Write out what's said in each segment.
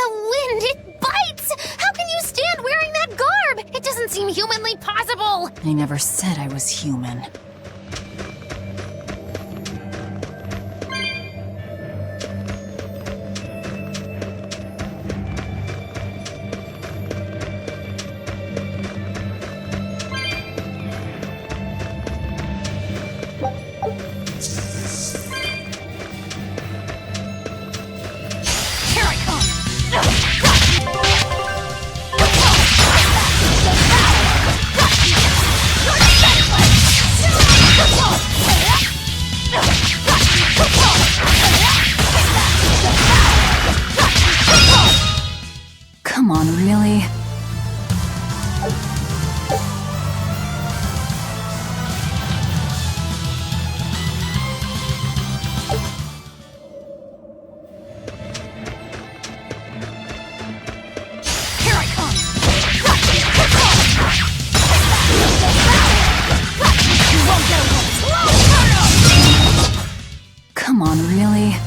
The wind, it bites! How can you stand wearing that garb? It doesn't seem humanly possible! I never said I was human. Come on, really? Come on, really?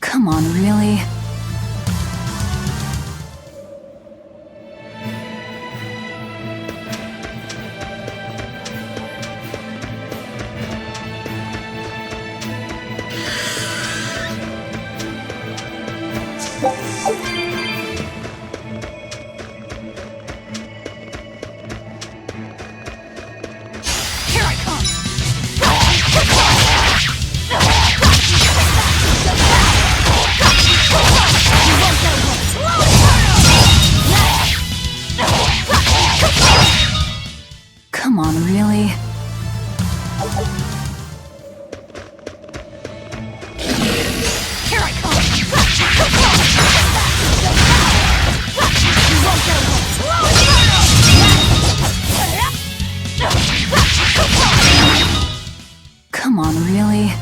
Come on, really? Come on, really? Come on, really?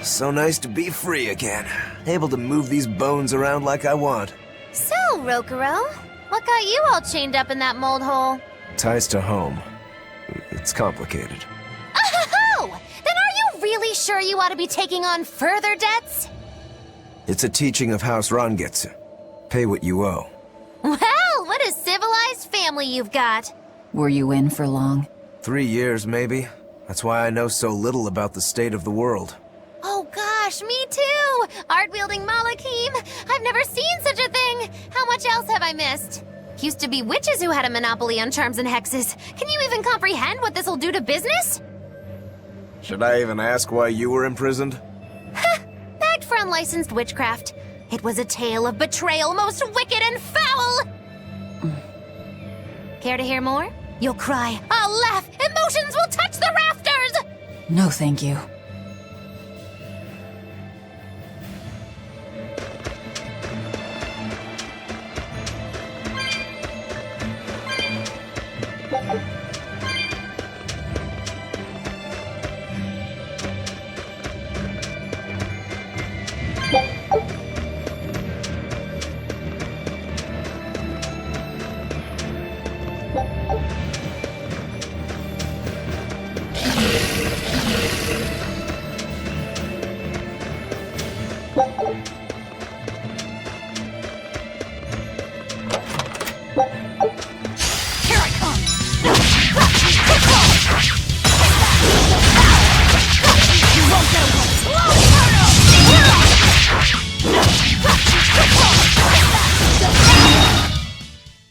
So nice to be free again. Able to move these bones around like I want. So, Rokuro, what got you all chained up in that mold hole? Ties to home. It's complicated. Oh! Then are you really sure you ought to be taking on further debts? It's a teaching of House Rangetsu. Pay what you owe. Well, what a civilized family you've got. Were you in for long? 3 years, maybe. That's why I know so little about the state of the world. Oh gosh, me too! Art-wielding Malakim! I've never seen such a thing! How much else have I missed? Used to be witches who had a monopoly on charms and hexes. Can you even comprehend what this'll do to business? Should I even ask why you were imprisoned? Bagged for unlicensed witchcraft. It was a tale of betrayal most wicked and foul! Care to hear more? You'll cry, I'll laugh, emotions will touch the rafters! No, thank you.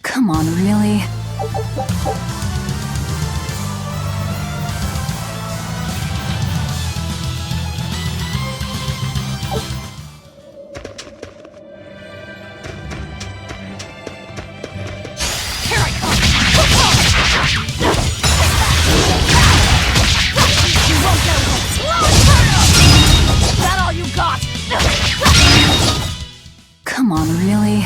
Come on, really? Come on, really?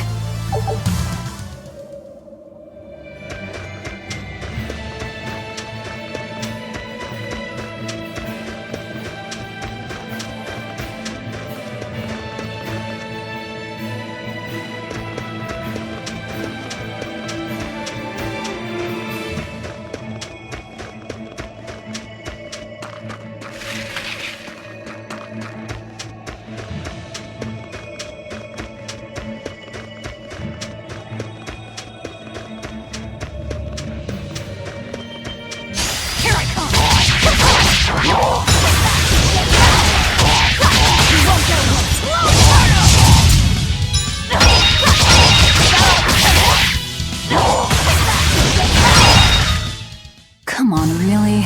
Come on, really?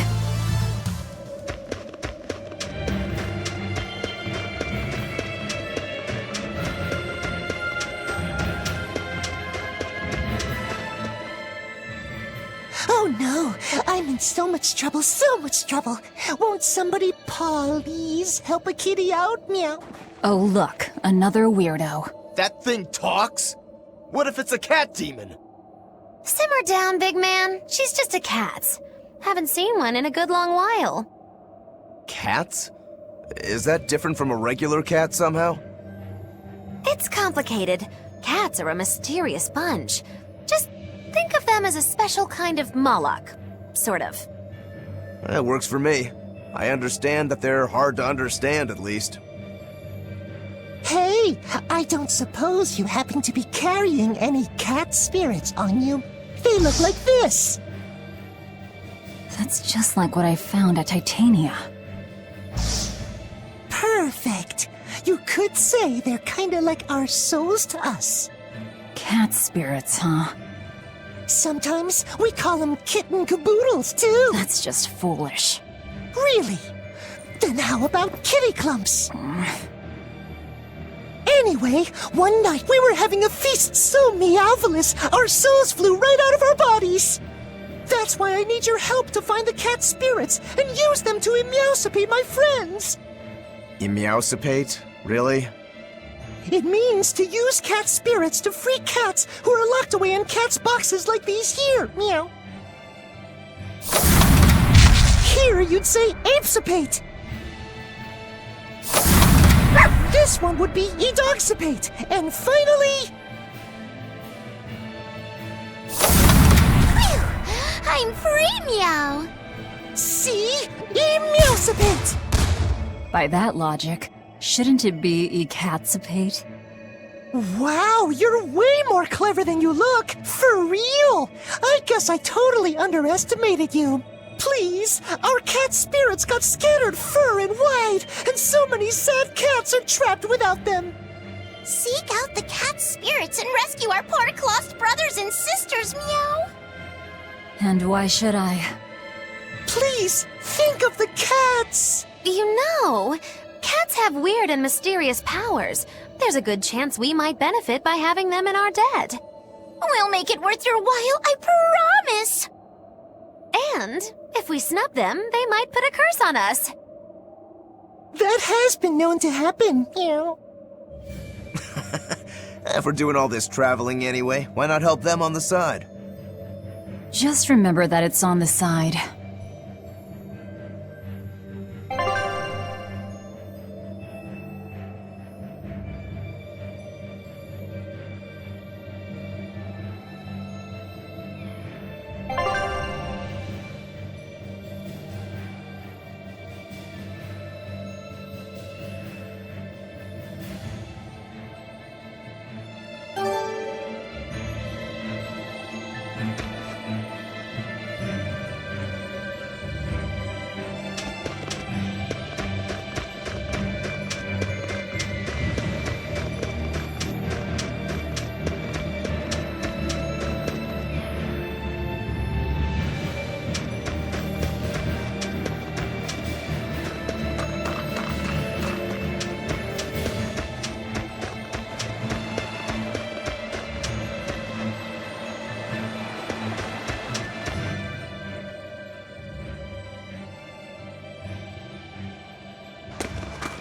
Oh no, I'm in so much trouble, so much trouble. Won't somebody please help a kitty out? Meow. Oh, look, another weirdo. That thing talks? What if it's a cat demon? Simmer down, big man. She's just a cat. Haven't seen one in a good long while. Cats? Is that different from a regular cat somehow? It's complicated. Cats are a mysterious bunch. Just think of them as a special kind of Moloch. Sort of. That works for me. I understand that they're hard to understand, at least. Hey, I don't suppose you happen to be carrying any cat spirits on you? They look like this. That's just like what I found at Titania. Perfect. You could say they're kinda like our souls to us. Cat spirits, huh? Sometimes we call them kitten caboodles, too. That's just foolish. Really? Then how about kitty clumps? Anyway, one night we were having a feast so meowvelous, our souls flew right out of our bodies. That's why I need your help to find the cat spirits and use them to emeowsipate my friends. Emeowsipate? Really? It means to use cat spirits to free cats who are locked away in cats' boxes like these here. Meow. Here you'd say apesipate. This one would be edogsipate. And finally... Phew! I'm free, meow! see? Emeowsipate. By that logic, shouldn't it be ecatsipate? Wow, you're way more clever than you look! For real! I guess I totally underestimated you. Please, our cat spirits got scattered far and wide, and so many sad cats are trapped without them. Seek out the cat spirits and rescue our poor lost brothers and sisters, meow! And why should I? Please, think of the cats! You know, cats have weird and mysterious powers. There's a good chance we might benefit by having them in our debt. We'll make it worth your while, I promise! And if we snub them, they might put a curse on us. That has been known to happen, meow. If we're doing all this traveling anyway, why not help them on the side? Just remember that it's on the side.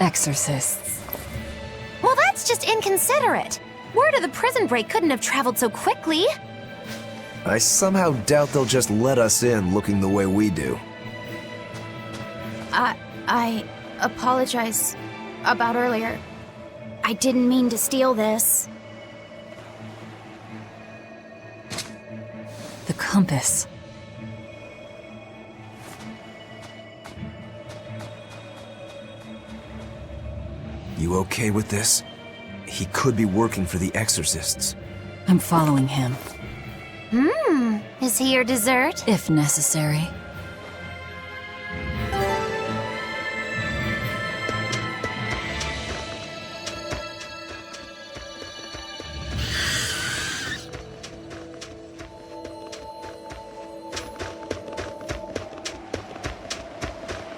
Exorcists. Well, that's just inconsiderate. Word of the prison break couldn't have traveled so quickly. I somehow doubt they'll just let us in looking the way we do. I apologize about earlier. I didn't mean to steal this. The compass. You okay with this? He could be working for the exorcists. I'm following him, Is he your dessert? if necessary.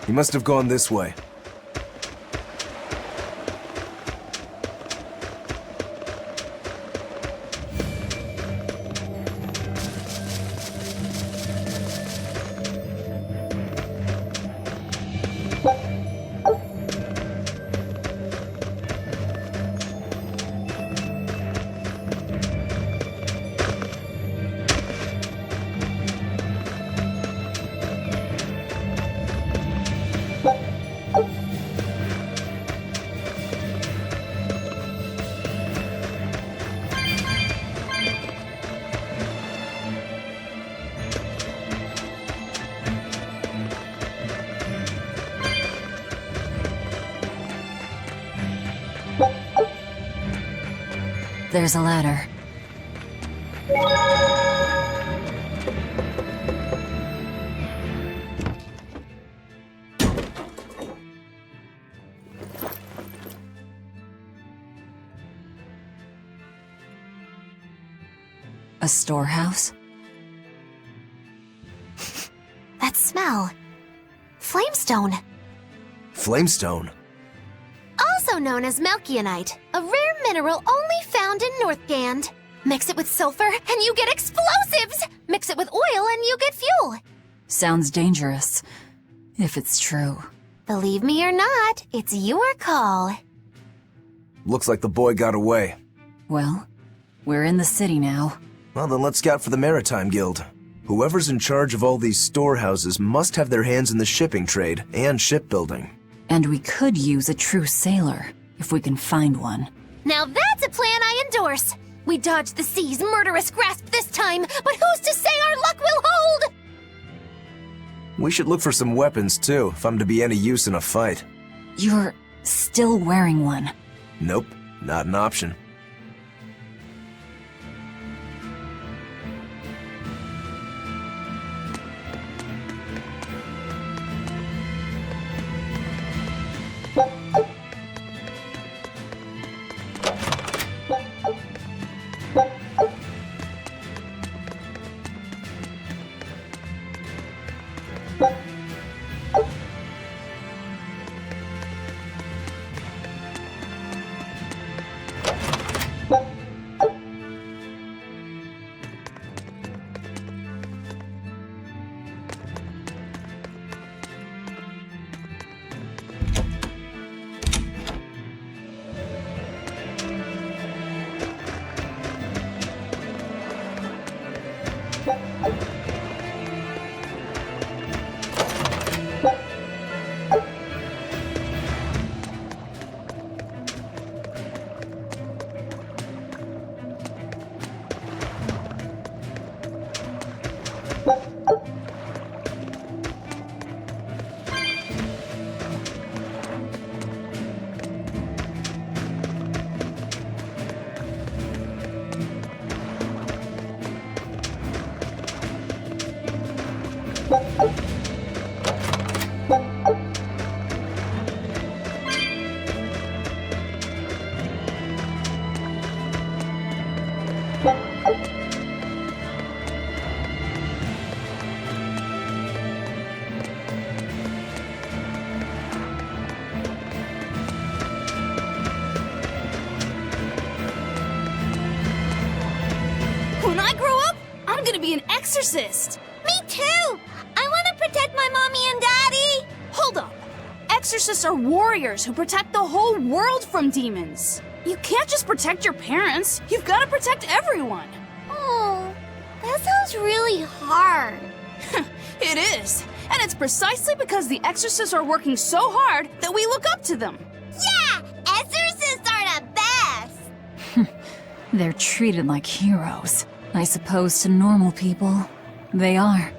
He must have gone this way. There's a ladder. A storehouse? That smell. Flamestone. Flamestone? Also known as Melkionite, a rare mineral only found in Northgand. Mix it with sulfur and you get explosives! Mix it with oil and you get fuel! Sounds dangerous, if it's true. Believe me or not, it's your call. Looks like the boy got away. Well, we're in the city now. Well, then let's scout for the Maritime Guild. Whoever's in charge of all these storehouses must have their hands in the shipping trade and shipbuilding. And we could use a true sailor, if we can find one. Now that's a plan I endorse! We dodged the sea's murderous grasp this time, but who's to say our luck will hold? We should look for some weapons, too, if I'm to be any use in a fight. You're still wearing one. Nope, not an option. When I grow up, I'm gonna be an exorcist. Me too! I want to protect my mommy and daddy! Hold up. exorcists are warriors who protect the whole world from demons. You can't just protect your parents. You've got to protect everyone. Oh, that sounds really hard. It is. And it's precisely because the exorcists are working so hard that we look up to them. Yeah, exorcists are the best. They're treated like heroes. I suppose to normal people, they are.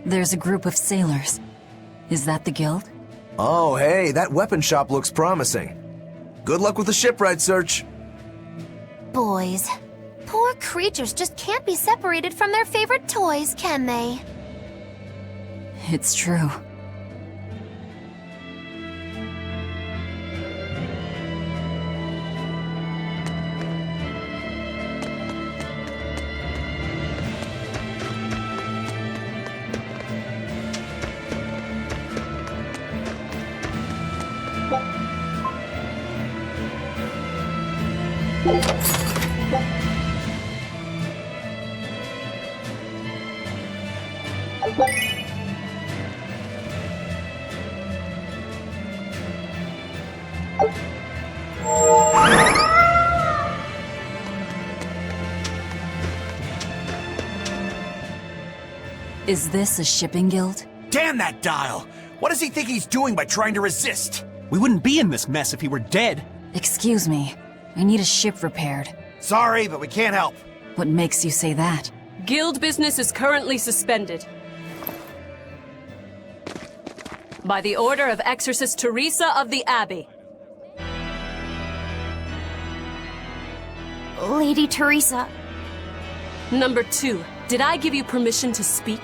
There's a group of sailors. Is that the guild? Oh, hey, that weapon shop looks promising. Good luck with the shipwright search. Boys. Poor creatures just can't be separated from their favorite toys, can they? It's true. Is this a shipping guild? Damn that Dyle! What does he think he's doing by trying to resist? We wouldn't be in this mess if he were dead. Excuse me. I need a ship repaired. Sorry, but we can't help. What makes you say that? Guild business is currently suspended. By the order of Exorcist Teresa of the Abbey. Lady Teresa. Number 2, did I give you permission to speak?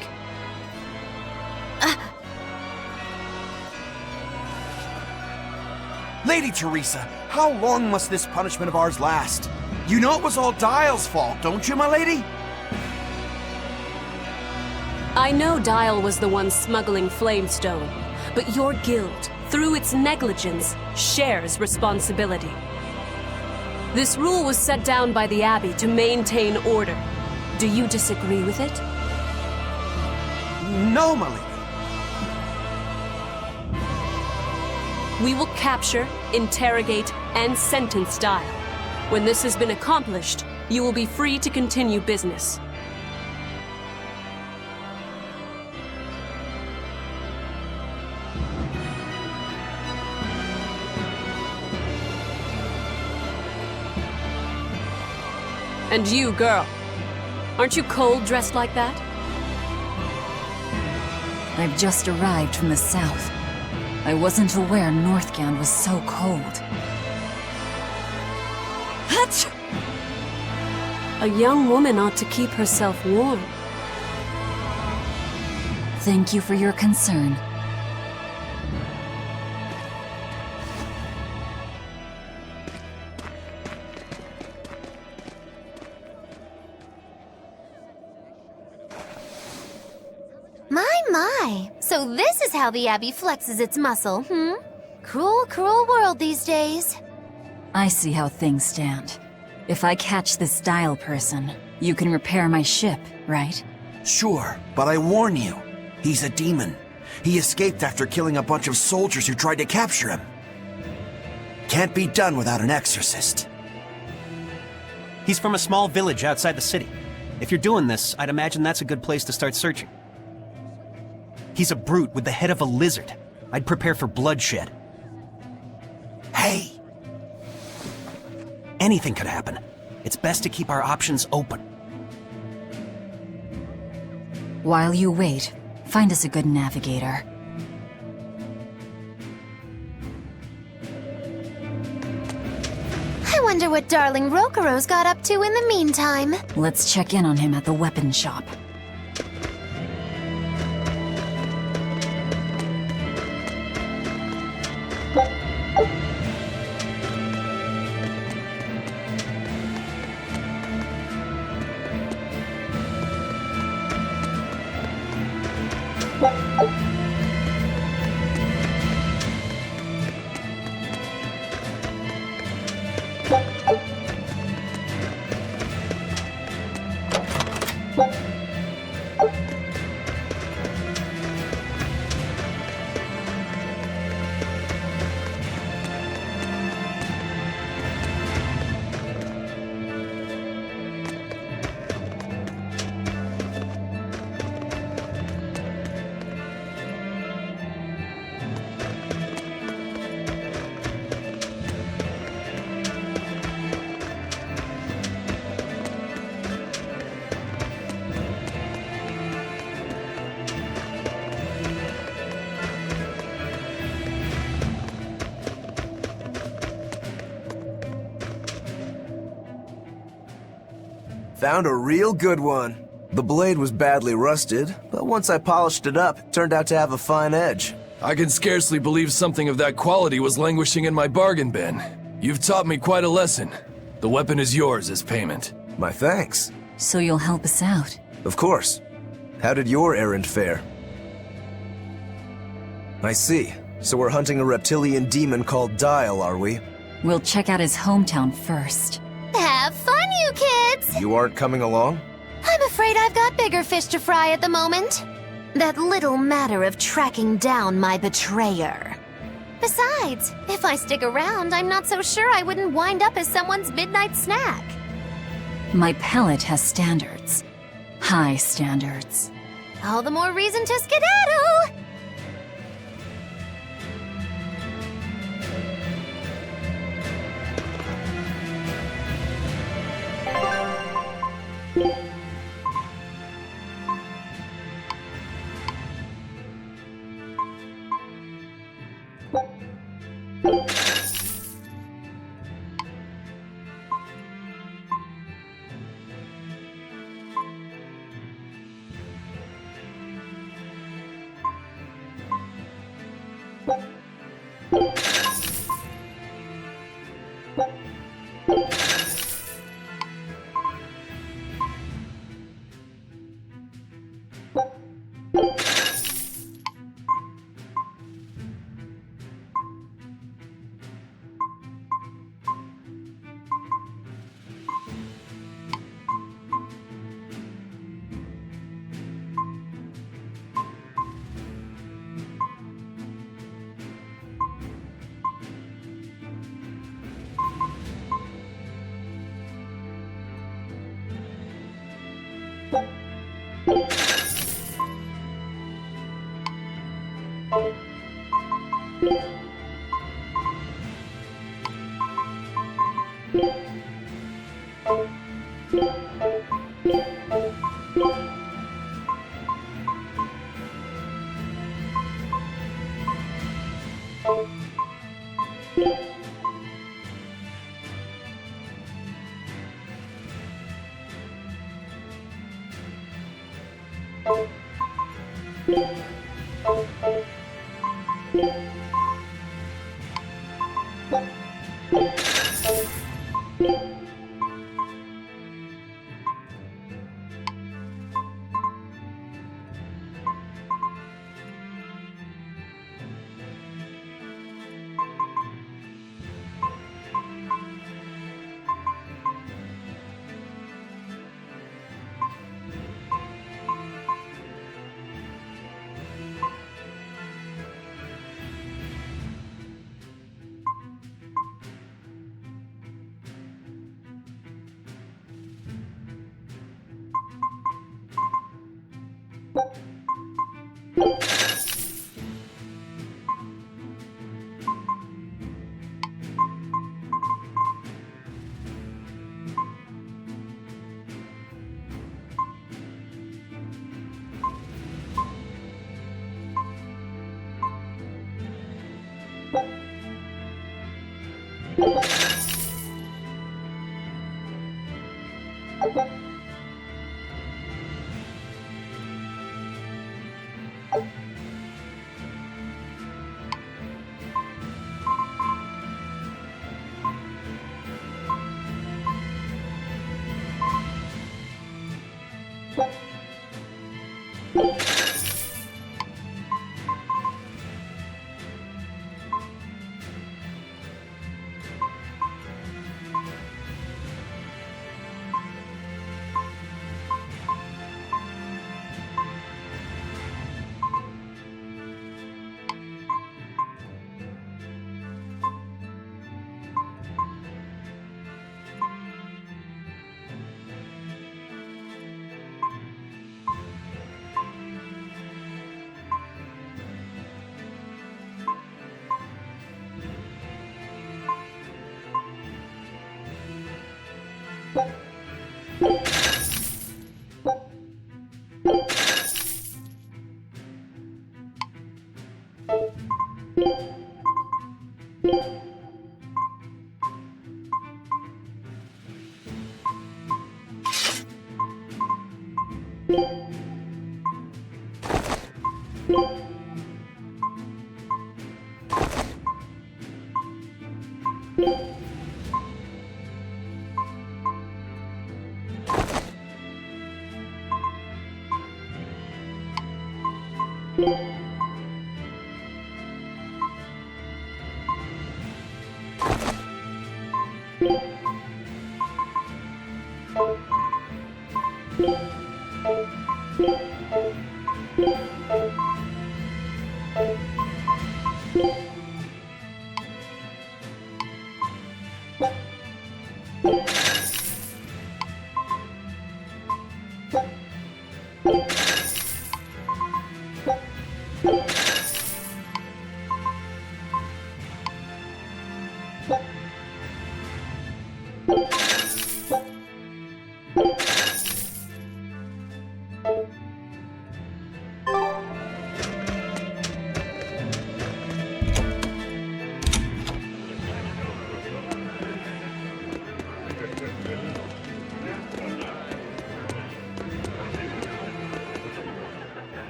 Lady Teresa, how long must this punishment of ours last? You know it was all Dyle's fault, don't you, my lady? I know Dyle was the one smuggling Flamestone, but your guild, through its negligence, shares responsibility. This rule was set down by the Abbey to maintain order. Do you disagree with it? No, my lady. We will capture, interrogate, and sentence Dyle. When this has been accomplished, you will be free to continue business. And you, girl, aren't you cold dressed like that? I've just arrived from the south. I wasn't aware Northgand was so cold. Hatch! A young woman ought to keep herself warm. Thank you for your concern. my, so this is how the Abbey flexes its muscle, hmm? Cruel, cruel world these days. I see how things stand. If I catch this Dyle person, you can repair my ship, right? Sure, but I warn you, he's a demon. He escaped after killing a bunch of soldiers who tried to capture him. Can't be done without an exorcist. He's from a small village outside the city. If you're doing this, I'd imagine that's a good place to start searching. He's a brute with the head of a lizard. I'd prepare for bloodshed. Hey! Anything could happen. It's best to keep our options open. While you wait, find us a good navigator. I wonder what darling Rokuro's got up to in the meantime. Let's check in on him at the weapon shop. Found a real good one. The blade was badly rusted, but once I polished it up, it turned out to have a fine edge. I can scarcely believe something of that quality was languishing in my bargain bin. You've taught me quite a lesson. The weapon is yours as payment. My thanks. So you'll help us out? Of course. How did your errand fare? I see. So we're hunting a reptilian demon called Dyle, are we? We'll check out his hometown first. Have fun, you kids! You aren't coming along? I'm afraid I've got bigger fish to fry at the moment. That little matter of tracking down my betrayer. Besides, if I stick around, I'm not so sure I wouldn't wind up as someone's midnight snack. My palate has standards. High standards. All the more reason to skedaddle!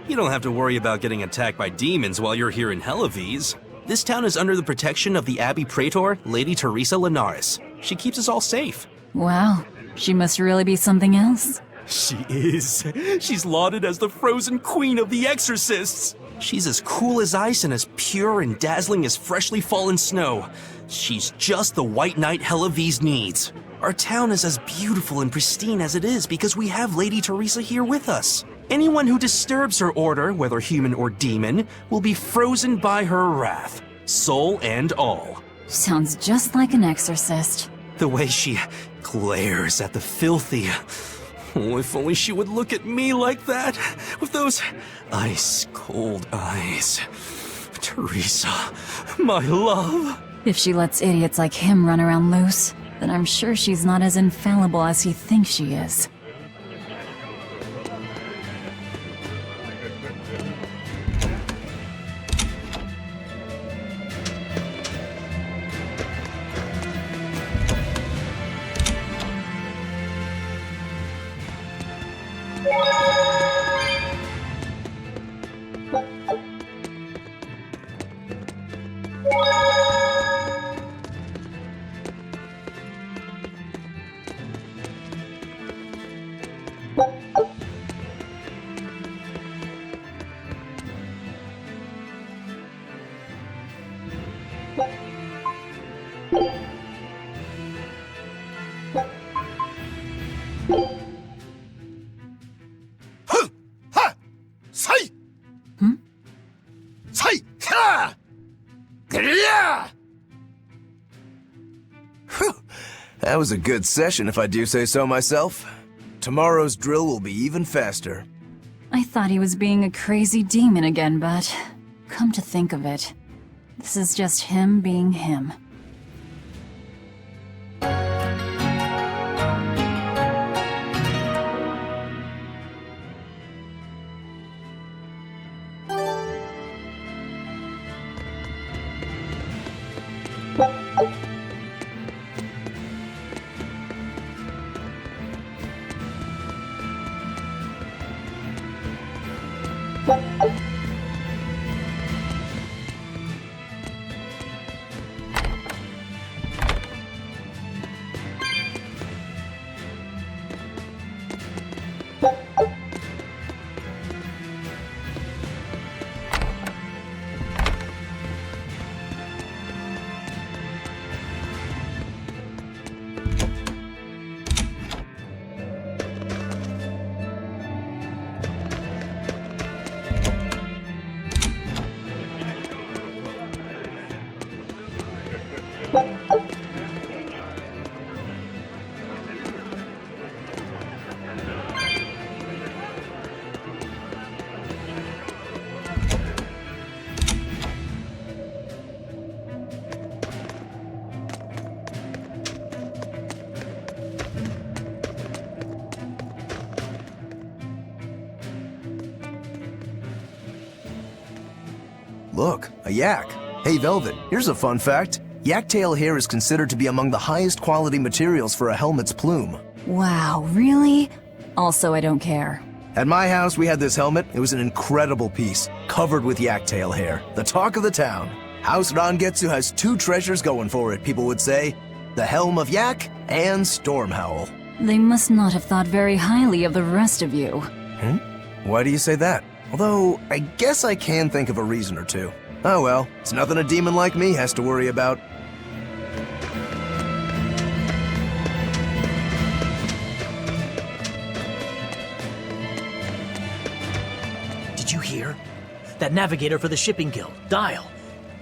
You don't have to worry about getting attacked by demons while you're here in Helavies. This town is under the protection of the Abbey Praetor, Lady Teresa Linares. She keeps us all safe. Wow, she must really be something else. She is. She's lauded as the frozen queen of the exorcists. She's as cool as ice and as pure and dazzling as freshly fallen snow. She's just the white knight Helavies needs. Our town is as beautiful and pristine as it is because we have Lady Teresa here with us. Anyone who disturbs her order, whether human or demon, will be frozen by her wrath, soul and all. Sounds just like an exorcist. The way she glares at the filthy. Oh, if only she would look at me like that, with those ice-cold eyes. Teresa, my love. If she lets idiots like him run around loose, then I'm sure she's not as infallible as he thinks she is. That was a good session, if I do say so myself. Tomorrow's drill will be even faster. I thought he was being a crazy demon again, but come to think of it, this is just him being him. Look, a yak. Hey, Velvet, here's a fun fact. Yak tail hair is considered to be among the highest quality materials for a helmet's plume. Wow, really? Also, I don't care. At my house, we had this helmet. It was an incredible piece, covered with yak tail hair. The talk of the town. House Rangetsu has two treasures going for it, people would say. The Helm of Yak and Stormhowl. They must not have thought very highly of the rest of you. Why do you say that? Although, I guess I can think of a reason or two. Oh well, it's nothing a demon like me has to worry about. Did you hear? That navigator for the shipping guild, Dyle.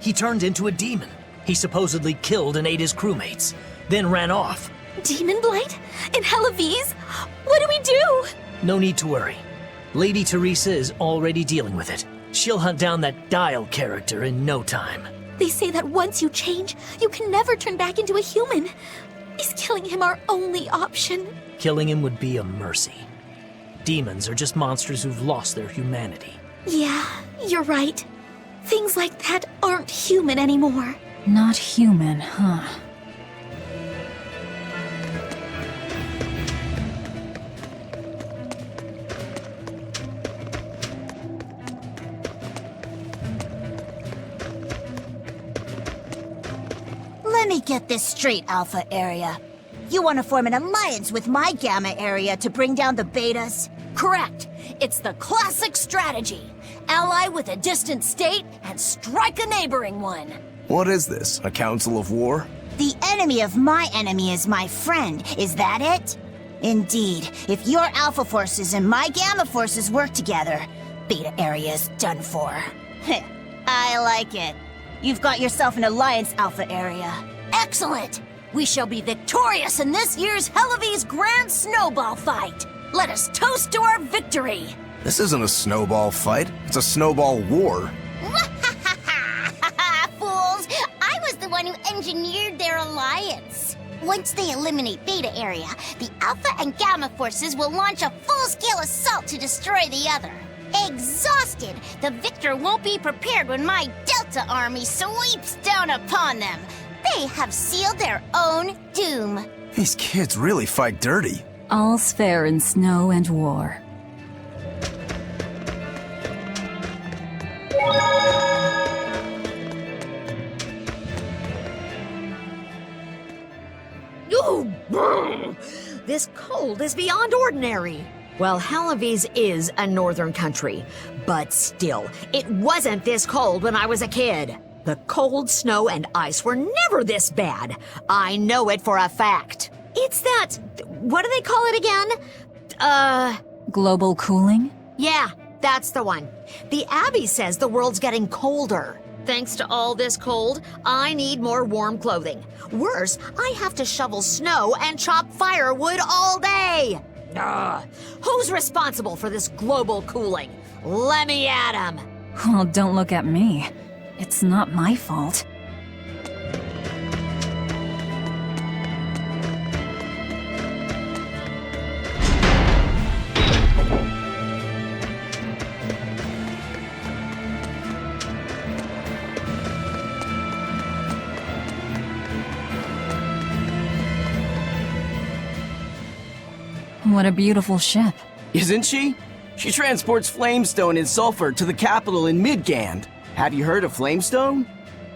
He turned into a demon. He supposedly killed and ate his crewmates, then ran off. Demon Blight? In Halaviz? What do we do? No need to worry. Lady Teresa is already dealing with it. She'll hunt down that Dyle character in no time. They say that once you change, you can never turn back into a human. Is killing him our only option? Killing him would be a mercy. Demons are just monsters who've lost their humanity. Yeah, you're right. Things like that aren't human anymore. Not human, huh? Let me get this straight, Alpha Area. You want to form an alliance with my Gamma Area to bring down the Betas? Correct. It's the classic strategy. Ally with a distant state and strike a neighboring one. What is this, a council of war? The enemy of my enemy is my friend. Is that it? Indeed. If your Alpha forces and my Gamma forces work together, Beta Area is done for. I like it. You've got yourself an alliance, Alpha Area. Excellent! We shall be victorious in this year's Halaviz Grand Snowball Fight. Let us toast to our victory. This isn't a snowball fight. It's a snowball war. Fools! I was the one who engineered their alliance. Once they eliminate Beta Area, the Alpha and Gamma forces will launch a full-scale assault to destroy the other. Exhausted, the victor won't be prepared when my Delta army sweeps down upon them. They have sealed their own doom. These kids really fight dirty. All's fair in snow and war. Ooh, this cold is beyond ordinary. Well, Halaviz is a northern country, but still, it wasn't this cold when I was a kid. The cold, snow, and ice were never this bad. I know it for a fact. It's that... what do they call it again? Global cooling? Yeah, that's the one. The Abbey says the world's getting colder. Thanks to all this cold, I need more warm clothing. Worse, I have to shovel snow and chop firewood all day. Ugh. Who's responsible for this global cooling? Let me at him! Well, don't look at me. It's not my fault. What a beautiful ship. Isn't she? She transports flamestone and sulfur to the capital in Midgand. Have you heard of flamestone?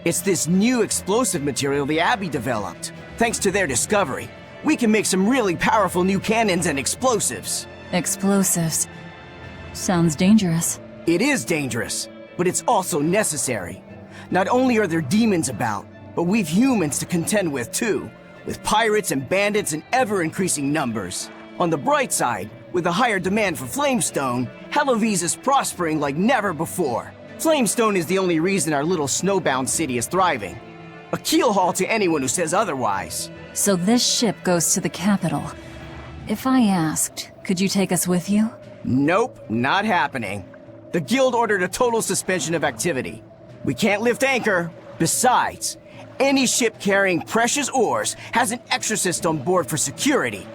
It's this new explosive material the Abbey developed. Thanks to their discovery, we can make some really powerful new cannons and explosives. Explosives. Sounds dangerous. It is dangerous, but it's also necessary. Not only are there demons about, but we've humans to contend with too, with pirates and bandits in ever-increasing numbers. On the bright side, with a higher demand for flamestone, Hellowes is prospering like never before. Flamestone is the only reason our little snowbound city is thriving. A keelhaul to anyone who says otherwise. So this ship goes to the capital. If I asked, could you take us with you? Nope, not happening. The guild ordered a total suspension of activity. We can't lift anchor. Besides, any ship carrying precious ores has an exorcist on board for security.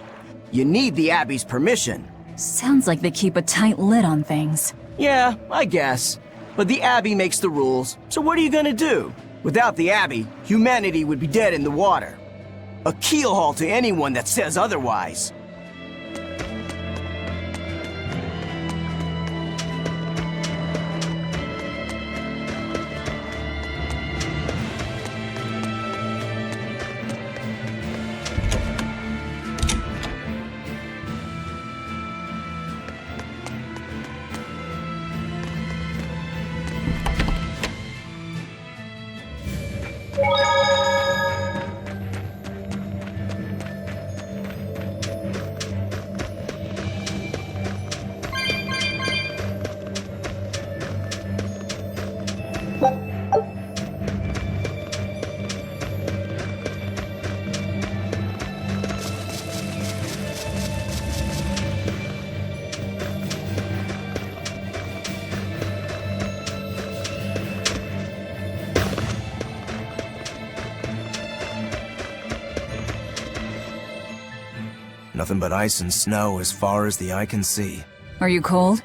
You need the Abbey's permission. Sounds like they keep a tight lid on things. Yeah, I guess. But the Abbey makes the rules, so what are you gonna do? Without the Abbey, humanity would be dead in the water. A keelhaul to anyone that says otherwise. Nothing but ice and snow as far as the eye can see. Are you cold?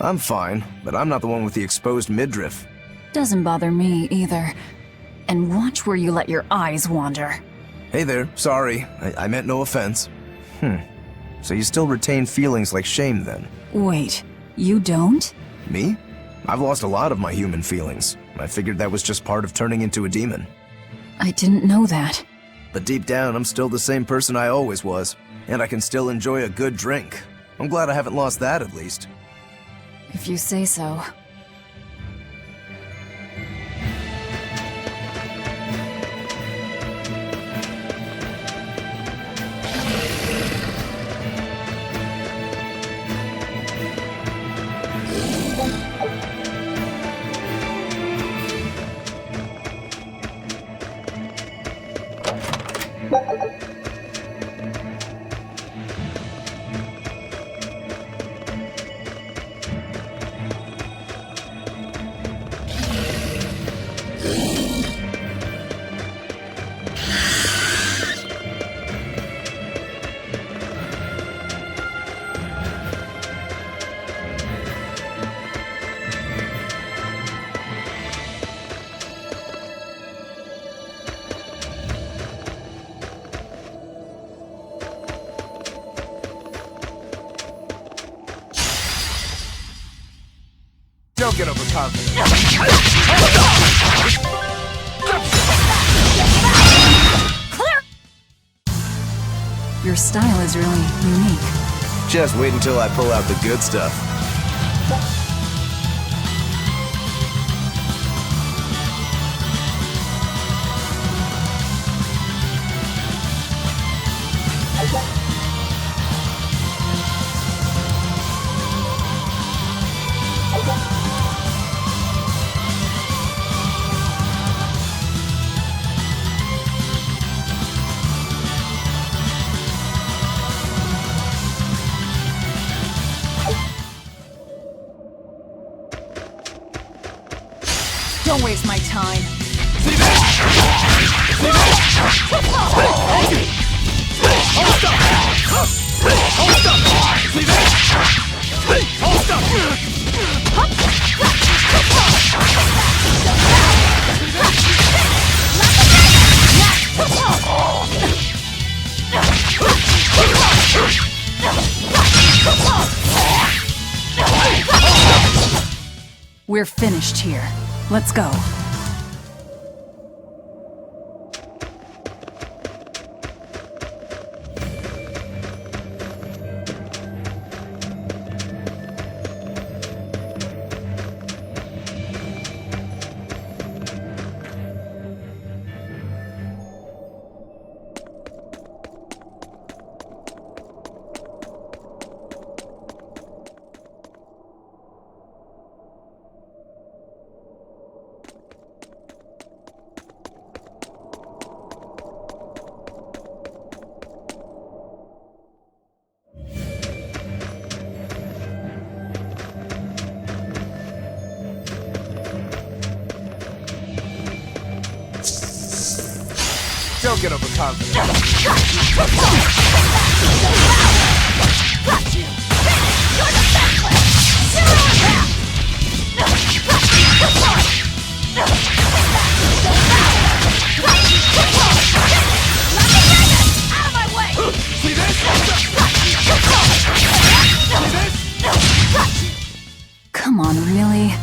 I'm fine, but I'm not the one with the exposed midriff. Doesn't bother me either. And watch where you let your eyes wander. Hey there, sorry. I meant no offense. So you still retain feelings like shame then? Wait, you don't? Me? I've lost a lot of my human feelings. I figured that was just part of turning into a demon. I didn't know that. But deep down, I'm still the same person I always was. And I can still enjoy a good drink. I'm glad I haven't lost that, at least. If you say so. Don't get overconfident. Your style is really unique. Just wait until I pull out the good stuff. Don't waste my time. We're finished here. Let's go. Don't get overconfident. Come on, really?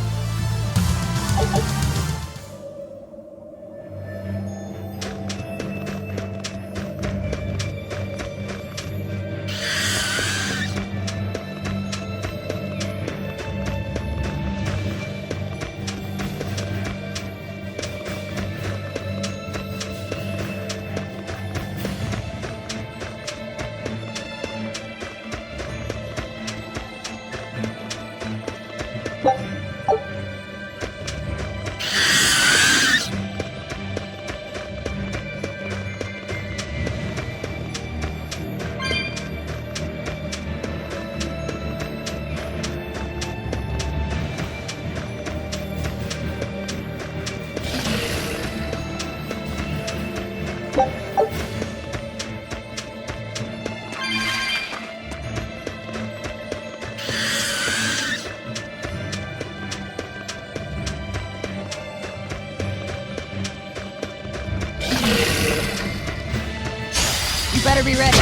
Better be ready.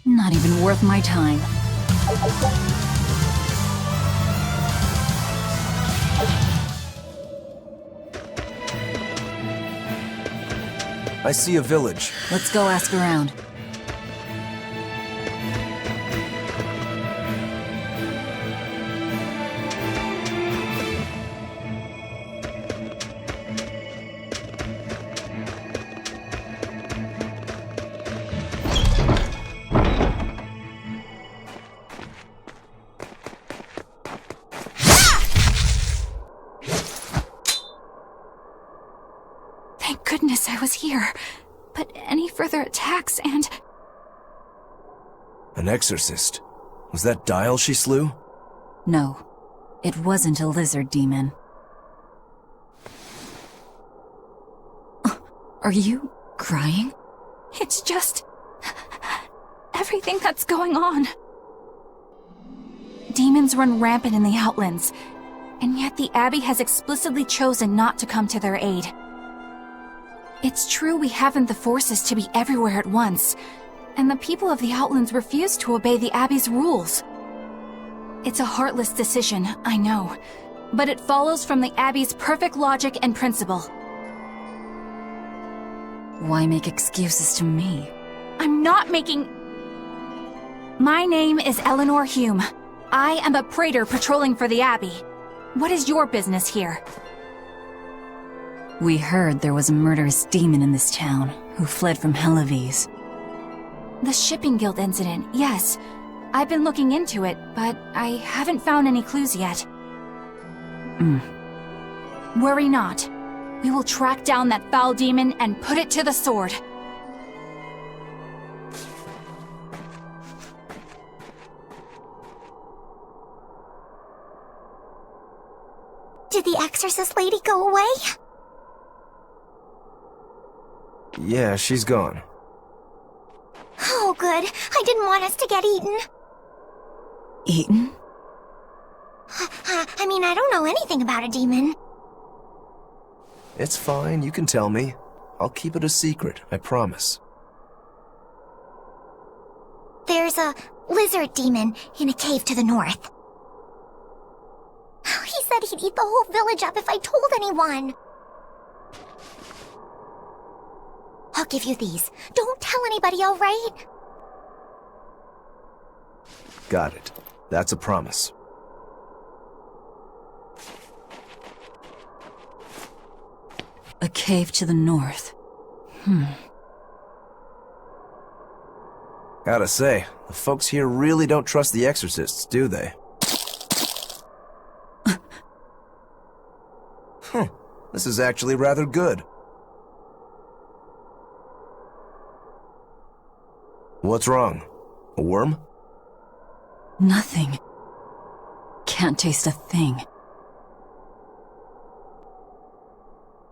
Not even worth my time. I see a village. Let's go ask around. Thank goodness I was here. But any further attacks and... An exorcist. Was that Dyle she slew? No, it wasn't a lizard demon. Are you crying? It's just... everything that's going on. Demons run rampant in the Outlands, and yet the Abbey has explicitly chosen not to come to their aid. It's true we haven't the forces to be everywhere at once, and the people of the Outlands refuse to obey the Abbey's rules. It's a heartless decision, I know, but it follows from the Abbey's perfect logic and principle. Why make excuses to me? I'm not making... My name is Eleanor Hume. I am a praetor patrolling for the Abbey. What is your business here? We heard there was a murderous demon in this town who fled from Helavis. The Shipping Guild incident, yes. I've been looking into it, but I haven't found any clues yet. Worry not. We will track down that foul demon and put it to the sword. exorcist lady go away? Yeah, she's gone. Oh, good. I didn't want us to get eaten. Eaten? I mean, I don't know anything about a demon. It's fine, you can tell me. I'll keep it a secret, I promise. There's a lizard demon in a cave to the north. He said he'd eat the whole village up if I told anyone. I'll give you these. Don't tell anybody, all right? Got it. That's a promise. A cave to the north. Gotta say, the folks here really don't trust the exorcists, do they? This is actually rather good. What's wrong? A worm? Nothing. Can't taste a thing.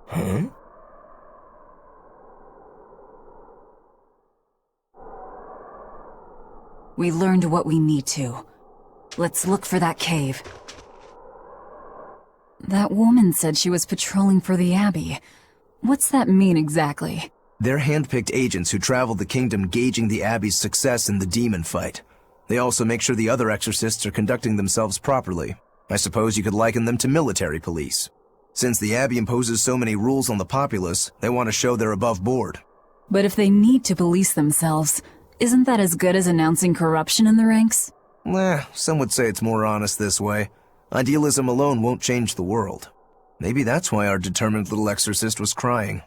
Huh? We learned what we need to. Let's look for that cave. That woman said she was patrolling for the Abbey. What's that mean exactly? They're hand-picked agents who travel the kingdom gauging the Abbey's success in the demon fight. They also make sure the other exorcists are conducting themselves properly. I suppose you could liken them to military police. Since the Abbey imposes so many rules on the populace, they want to show they're above board. But if they need to police themselves, isn't that as good as announcing corruption in the ranks? Some would say it's more honest this way. Idealism alone won't change the world. Maybe that's why our determined little exorcist was crying.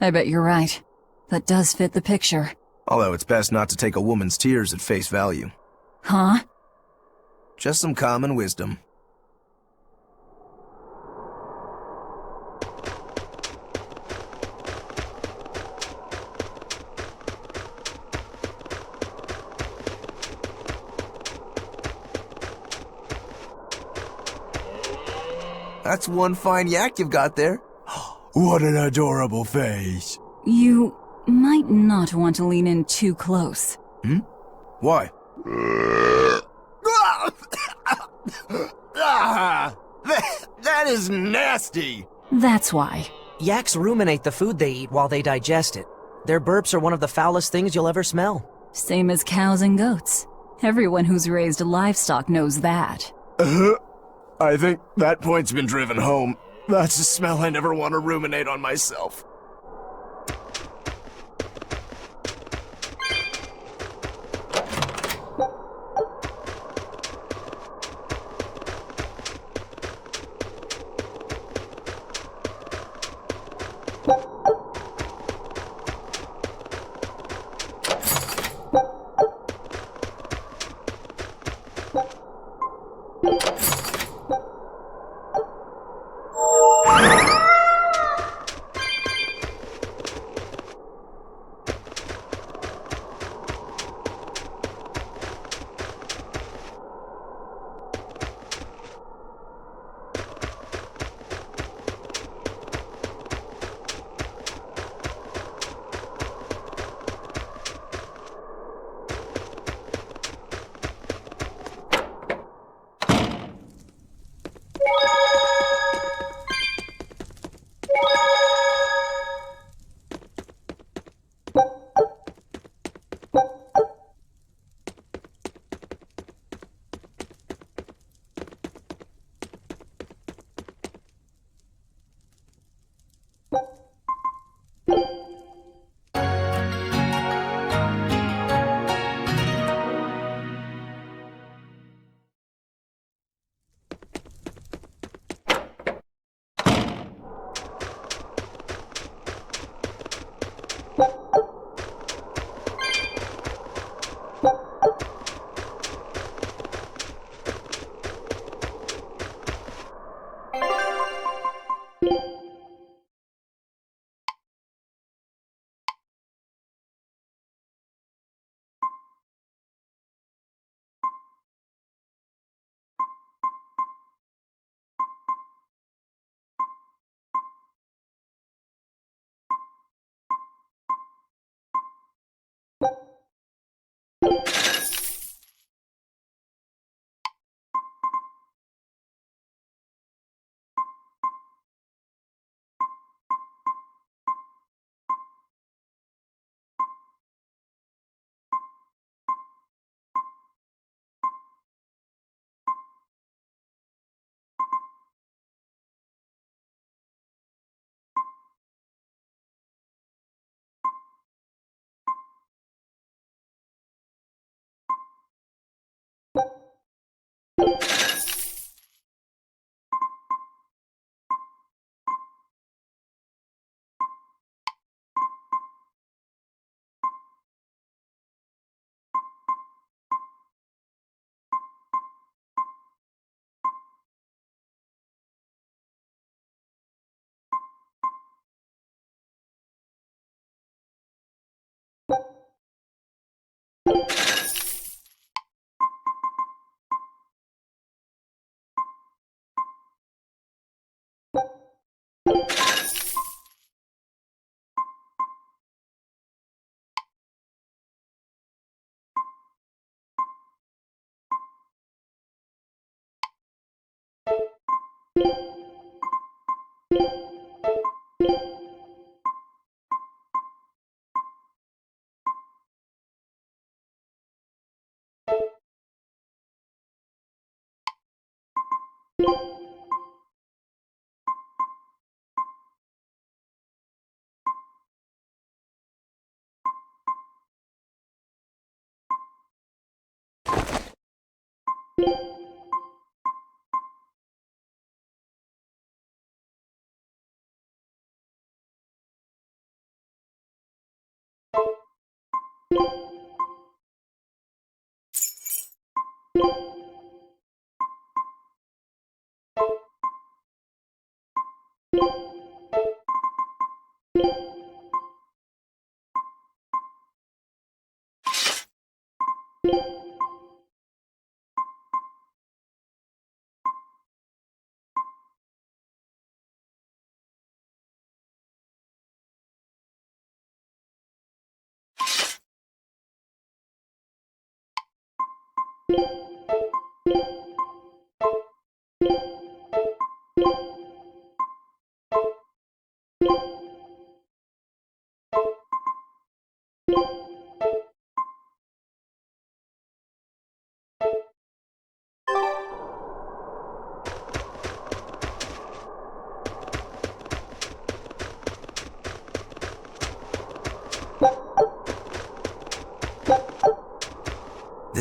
I bet you're right. That does fit the picture. Although it's best not to take a woman's tears at face value. Huh? Just some common wisdom. That's one fine yak you've got there. What an adorable face. You might not want to lean in too close. Why? That is nasty! That's why. Yaks ruminate the food they eat while they digest it. Their burps are one of the foulest things you'll ever smell. Same as cows and goats. Everyone who's raised livestock knows that. I think that point's been driven home. That's a smell I never want to ruminate on myself.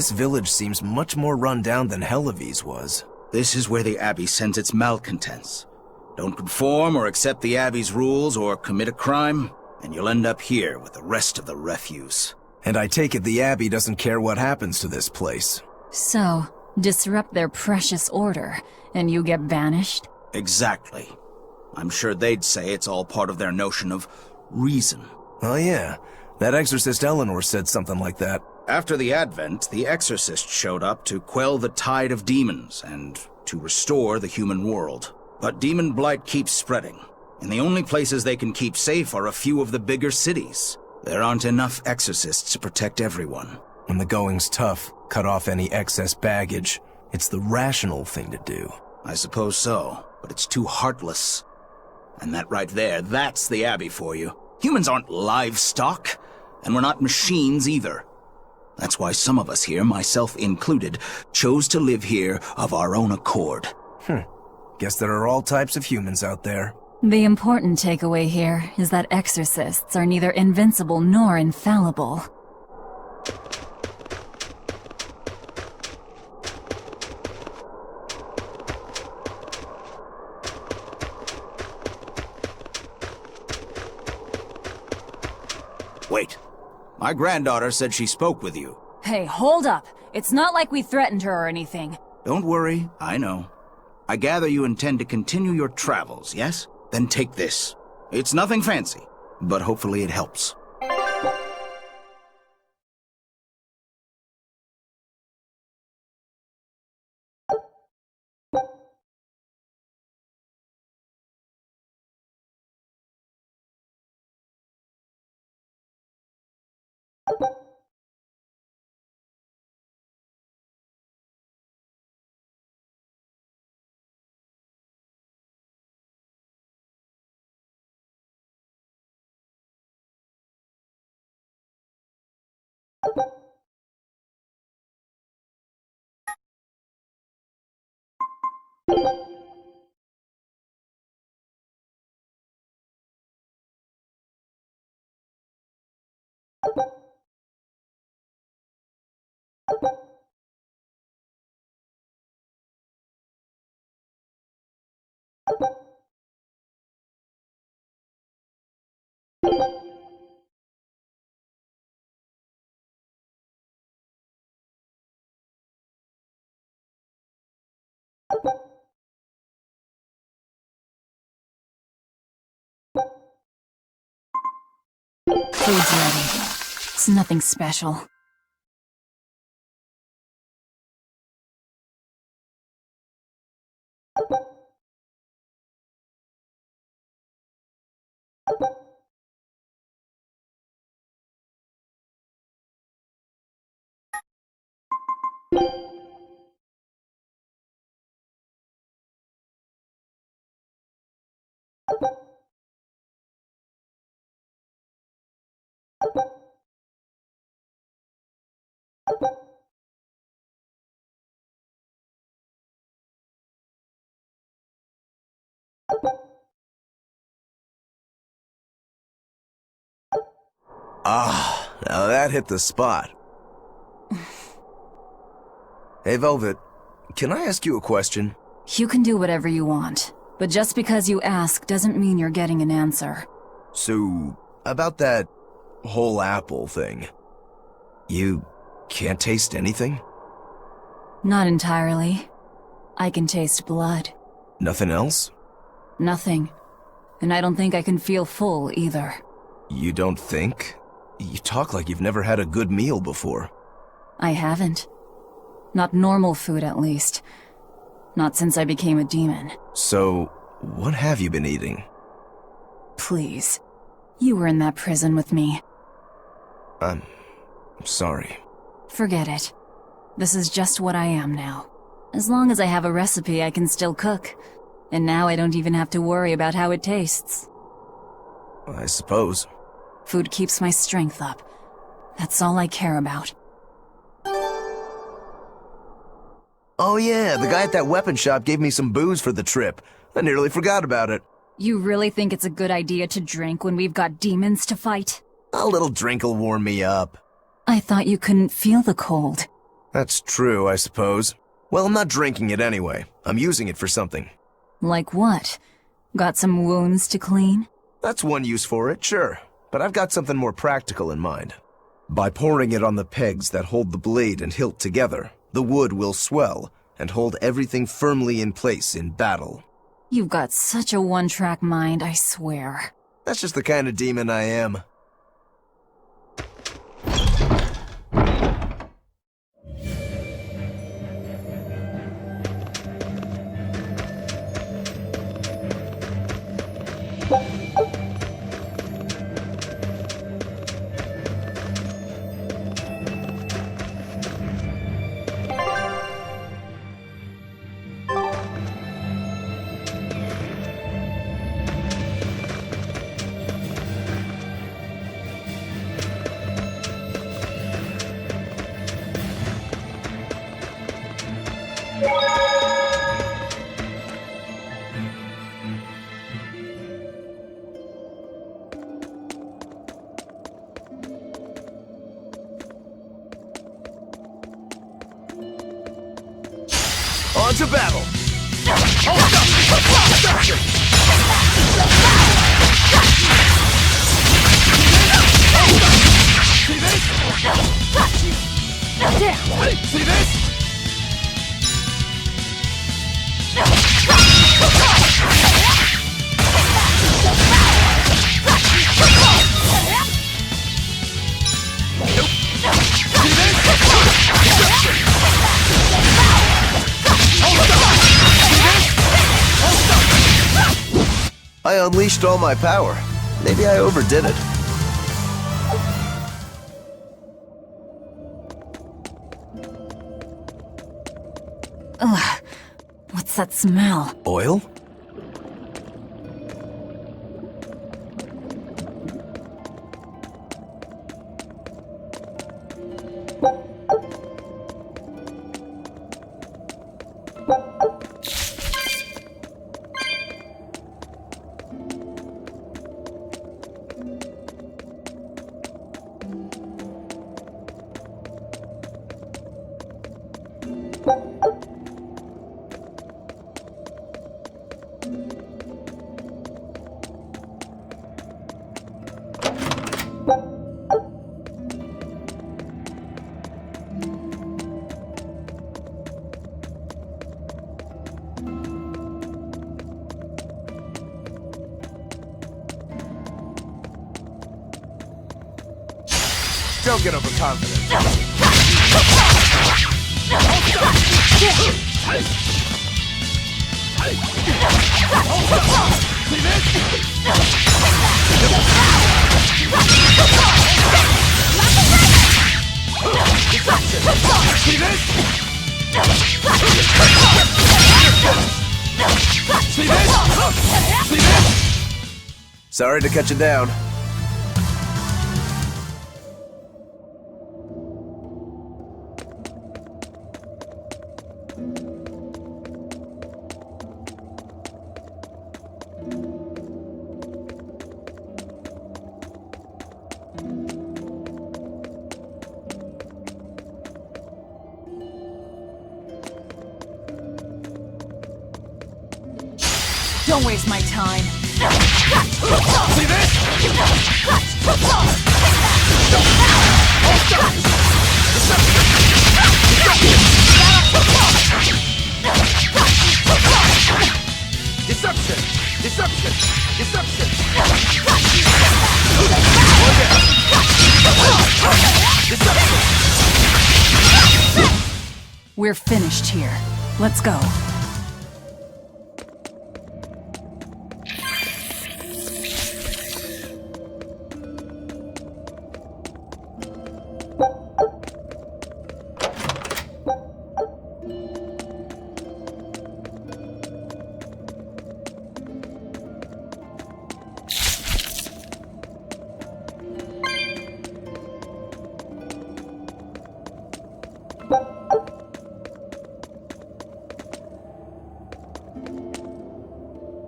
This village seems much more run down than Helavi's was. This is where the Abbey sends its malcontents. Don't conform or accept the Abbey's rules or commit a crime, and you'll end up here with the rest of the refuse. And I take it the Abbey doesn't care what happens to this place. So, disrupt their precious order, and you get banished? Exactly. I'm sure they'd say it's all part of their notion of reason. Oh yeah, that exorcist Eleanor said something like that. After the Advent, the exorcist showed up to quell the tide of demons and to restore the human world. But demon blight keeps spreading, and the only places they can keep safe are a few of the bigger cities. There aren't enough exorcists to protect everyone. When the going's tough, cut off any excess baggage. It's the rational thing to do. I suppose so, but it's too heartless. And that right there, that's the Abbey for you. Humans aren't livestock, and we're not machines either. That's why some of us here, myself included, chose to live here of our own accord. Guess there are all types of humans out there. The important takeaway here is that exorcists are neither invincible nor infallible. Wait. My granddaughter said she spoke with you. Hey, hold up. It's not like we threatened her or anything. Don't worry, I know. I gather you intend to continue your travels, yes? Then take this. It's nothing fancy, but hopefully it helps. Food's ready. It's nothing special. Ah, now that hit the spot. Hey, Velvet, can I ask you a question? You can do whatever you want, but just because you ask doesn't mean you're getting an answer. So, about that whole apple thing, you can't taste anything? Not entirely. I can taste blood. Nothing else? Nothing. And I don't think I can feel full either. You don't think? You talk like you've never had a good meal before. I haven't. Not normal food, at least. Not since I became a demon. So, what have you been eating? Please. You were in that prison with me. I'm sorry. Forget it. This is just what I am now. As long as I have a recipe, I can still cook. And now I don't even have to worry about how it tastes. I suppose. Food keeps my strength up. That's all I care about. Oh yeah, the guy at that weapon shop gave me some booze for the trip. I nearly forgot about it. You really think it's a good idea to drink when we've got demons to fight? A little drink'll warm me up. I thought you couldn't feel the cold. That's true, I suppose. Well, I'm not drinking it anyway. I'm using it for something. Like what? Got some wounds to clean? That's one use for it, sure. But I've got something more practical in mind. By pouring it on the pegs that hold the blade and hilt together, the wood will swell and hold everything firmly in place in battle. You've got such a one-track mind, I swear. That's just the kind of demon I am. On to battle! See this? Damn! See this? I unleashed all my power. Maybe I overdid it. Ugh. What's that smell? Oil? Don't get overconfident. Sorry to cut you down. Don't waste my time. See this? Deception! Deception! Deception! We're finished here. Let's go.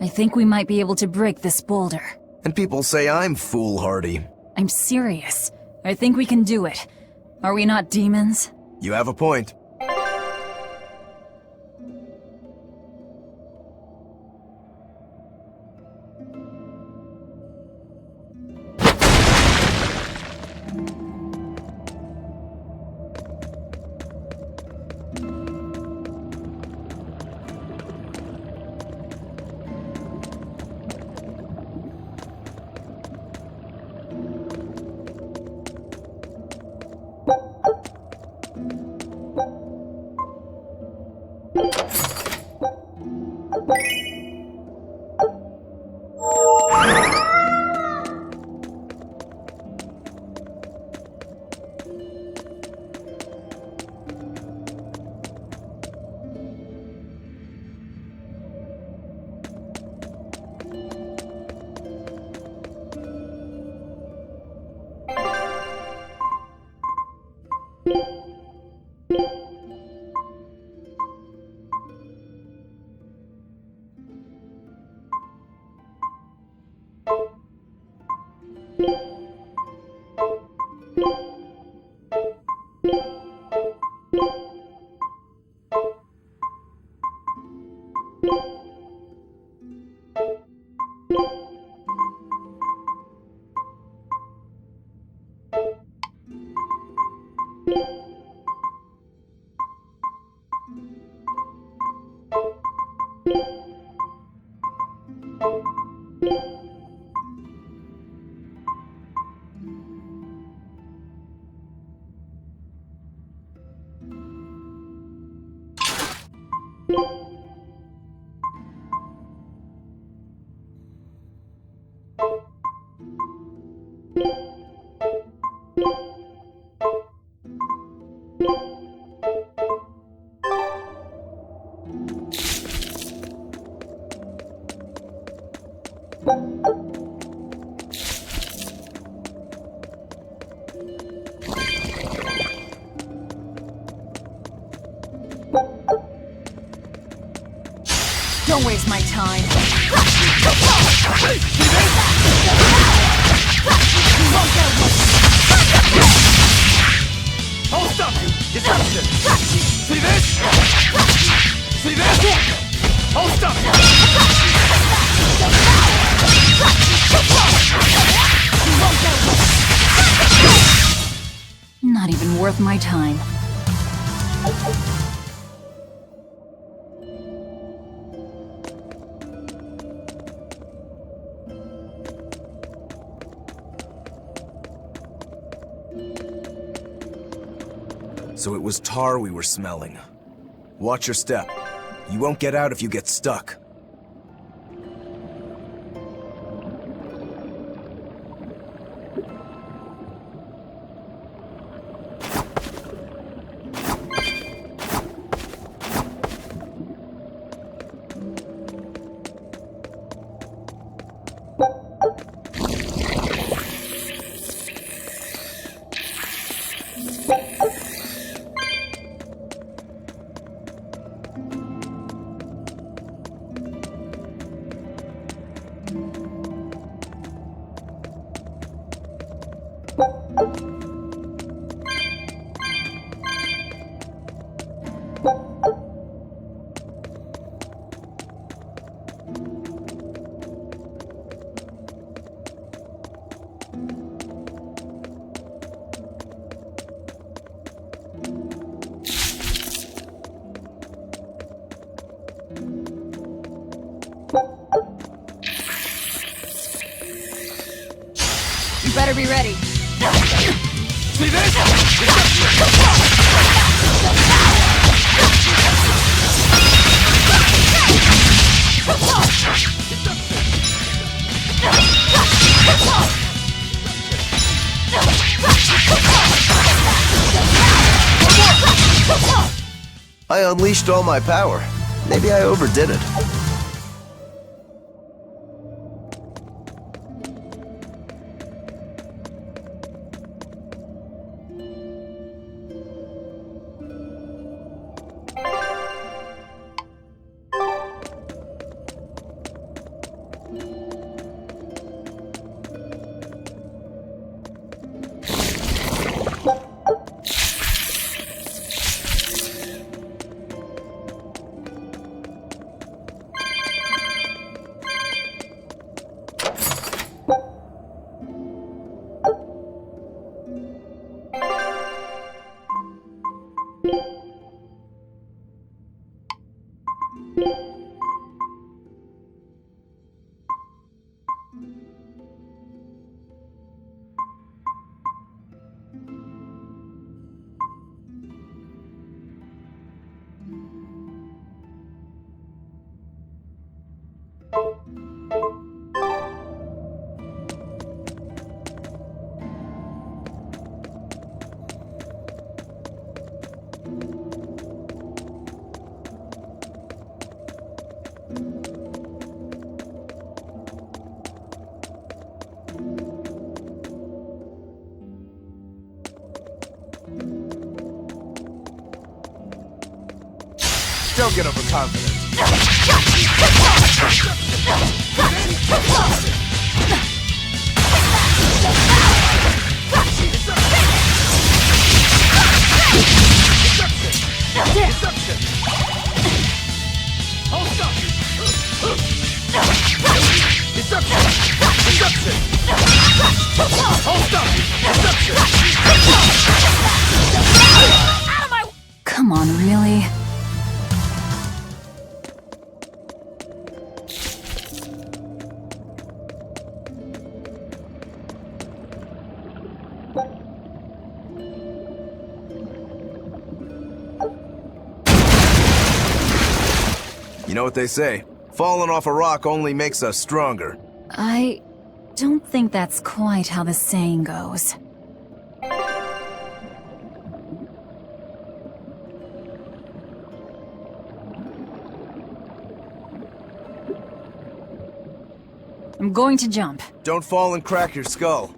I think we might be able to break this boulder. And people say I'm foolhardy. I'm serious. I think we can do it. Are we not demons? You have a point. Don't waste my time. I'll stop you! Deception! See this? See this? I'll stop you! even worth my time. So it was tar we were smelling. Watch your step. You won't get out if you get stuck. Better be ready. See this? I unleashed all my power. Maybe I overdid it. Don't get overconfident. Come on, really? You know what they say? Falling off a rock only makes us stronger. I don't think that's quite how the saying goes. I'm going to jump. Don't fall and crack your skull.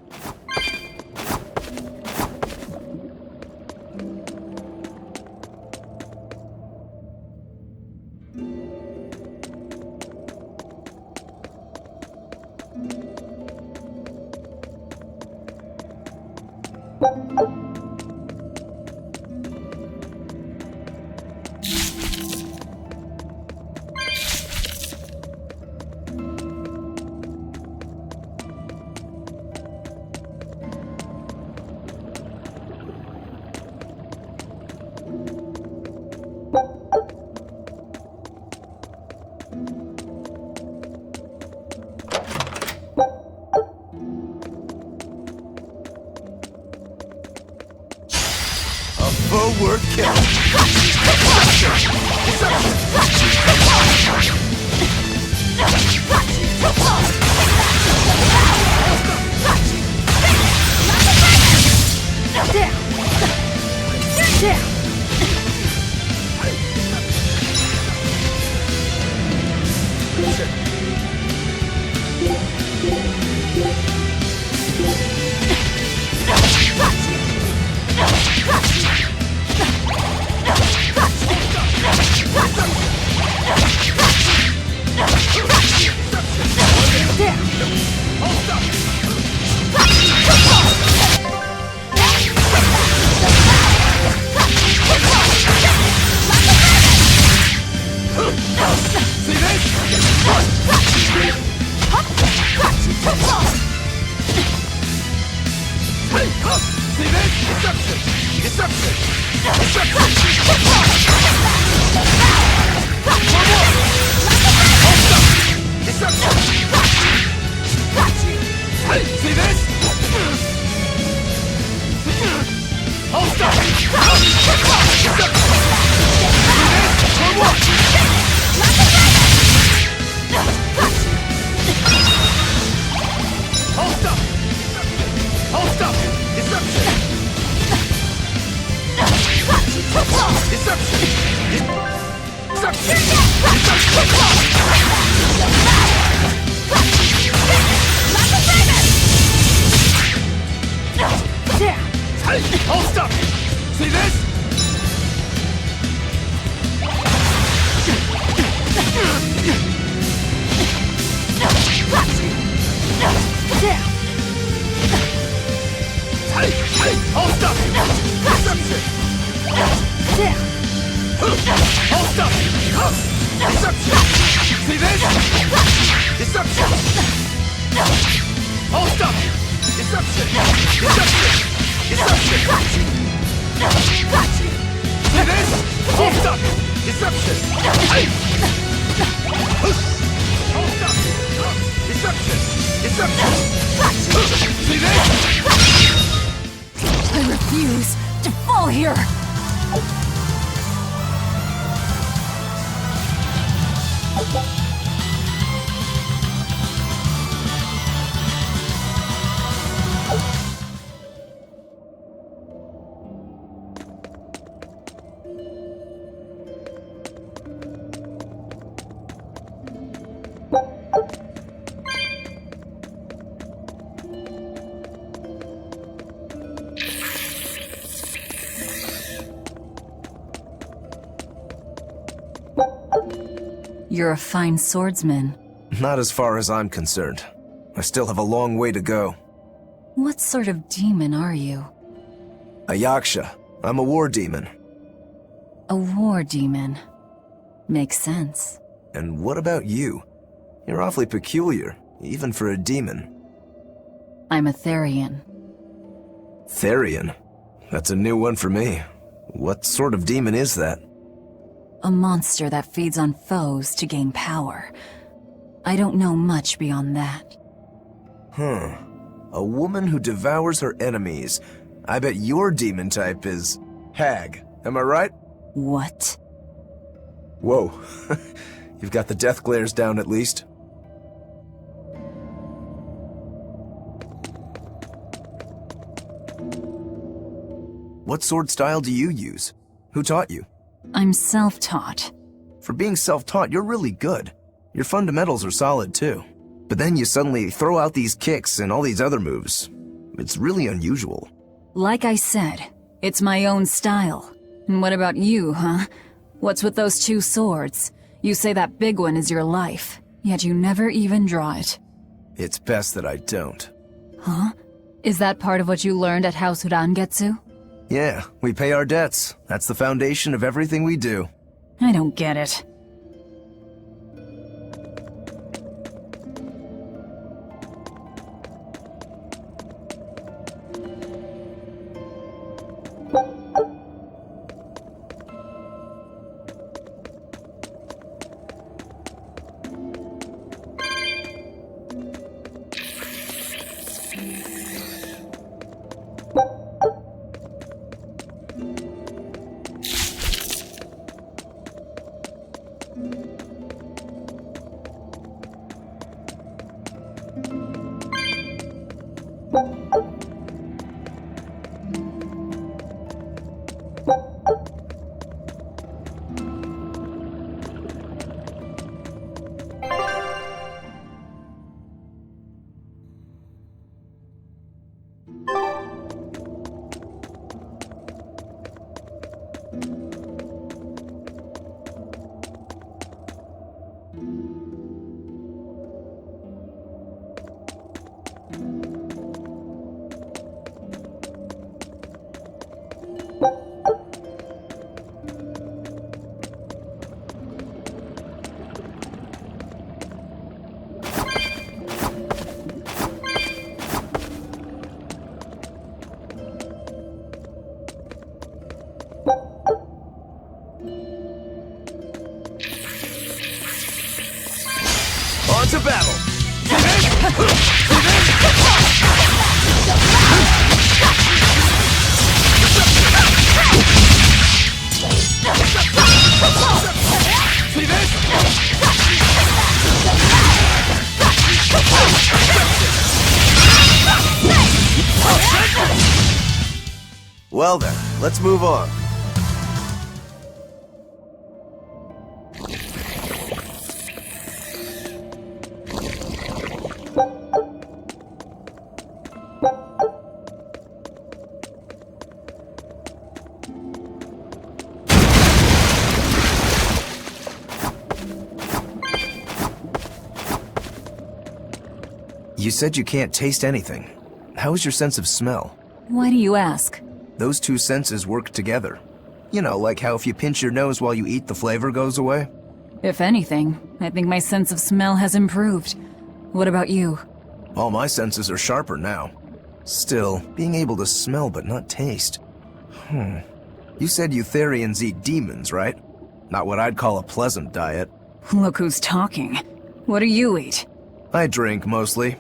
combo worth killing. I refuse to fall here! You're a fine swordsman. Not as far as I'm concerned. I still have a long way to go. What sort of demon are you? A Yaksha. I'm a war demon. A war demon. Makes sense. And what about you? You're awfully peculiar, even for a demon. I'm a Therian. Therian? That's a new one for me. What sort of demon is that? A monster that feeds on foes to gain power. I don't know much beyond that. Huh. A woman who devours her enemies. I bet your demon type is hag. Am I right? What? Whoa. You've got the death glares down at least. What sword style do you use? Who taught you? I'm self-taught. For being self-taught, you're really good. Your fundamentals are solid too. But then you suddenly throw out these kicks and all these other moves. It's really unusual. Like I said, it's my own style. And what about you, huh? What's with those two swords? You say that big one is your life, yet you never even draw it. It's best that I don't. Huh? Is that part of what you learned at House Rangetsu? Yeah, we pay our debts. That's the foundation of everything we do. I don't get it. On to battle! Well then, let's move on. You said you can't taste anything. How is your sense of smell? Why do you ask? Those two senses work together. You know, like how if you pinch your nose while you eat, the flavor goes away? If anything, I think my sense of smell has improved. What about you? All my senses are sharper now. Still, being able to smell but not taste. You said Eutherians eat demons, right? Not what I'd call a pleasant diet. Look who's talking. What do you eat? I drink, mostly.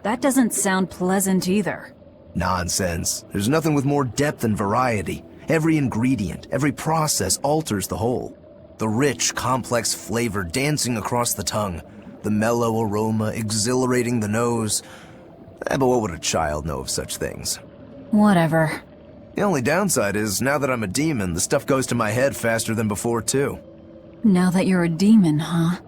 That doesn't sound pleasant either. Nonsense. There's nothing with more depth and variety. Every ingredient, every process alters the whole. The rich, complex flavor dancing across the tongue. The mellow aroma exhilarating the nose. But what would a child know of such things? Whatever. The only downside is, now that I'm a demon, the stuff goes to my head faster than before, too. Now that you're a demon, huh?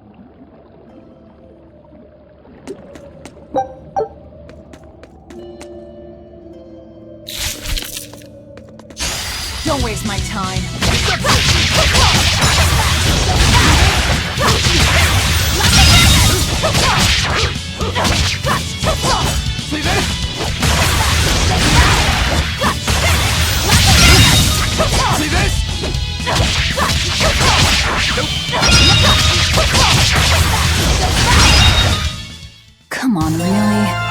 Don't waste my time. See this? Come on, really?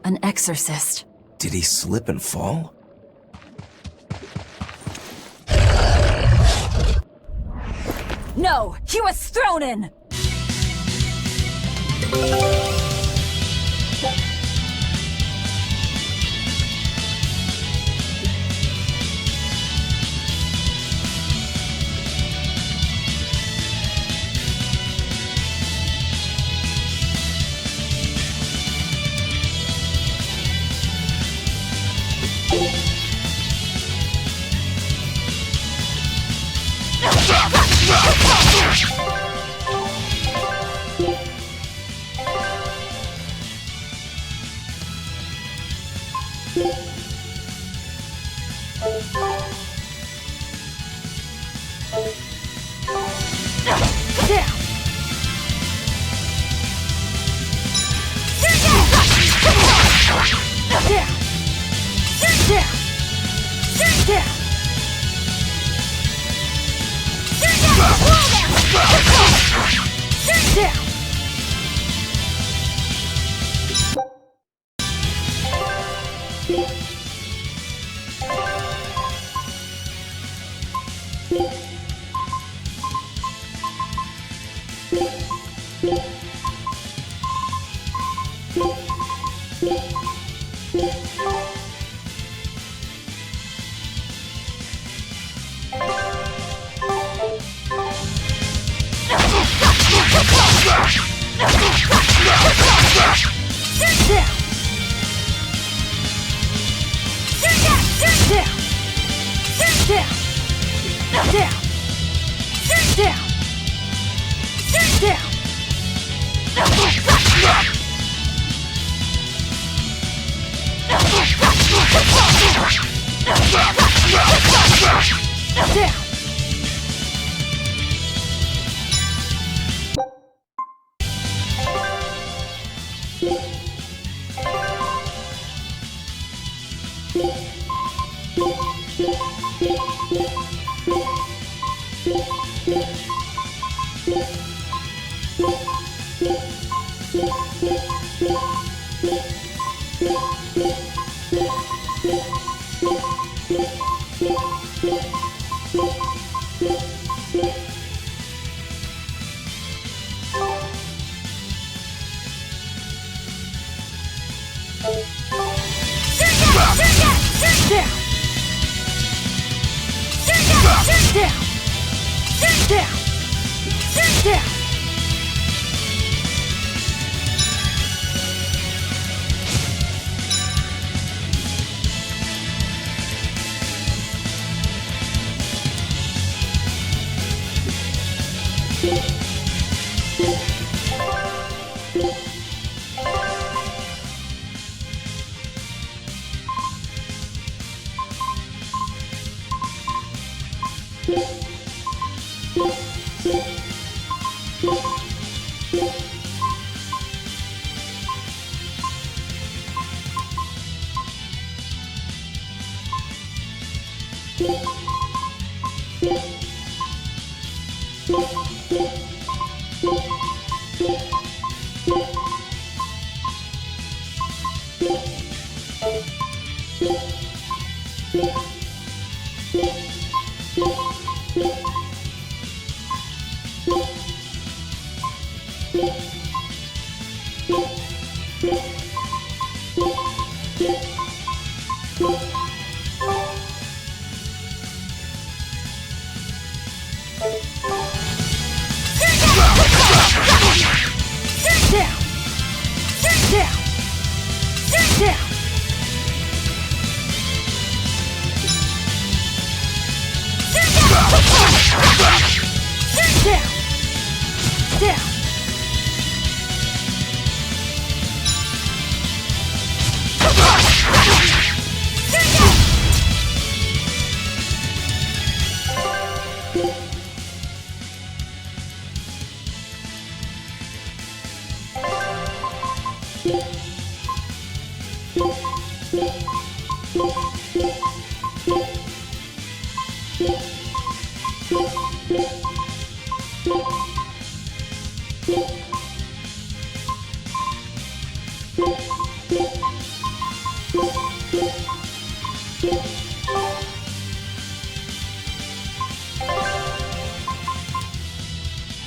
An exorcist. Did he slip and fall? No! He was thrown in!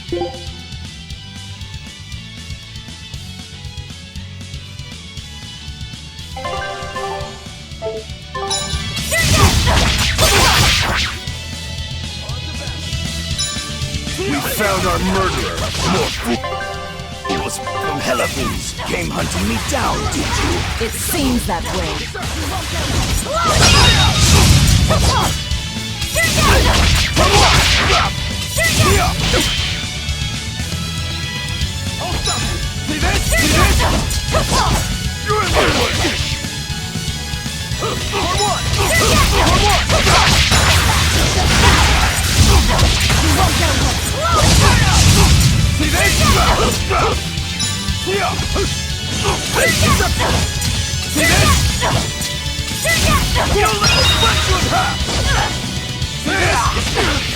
We found our murderer. More fools from Hellafins came hunting me down, did you? It seems that way. See this? See this? You're in my way! See this? See this? You'll let us punch you in half! See this? See this?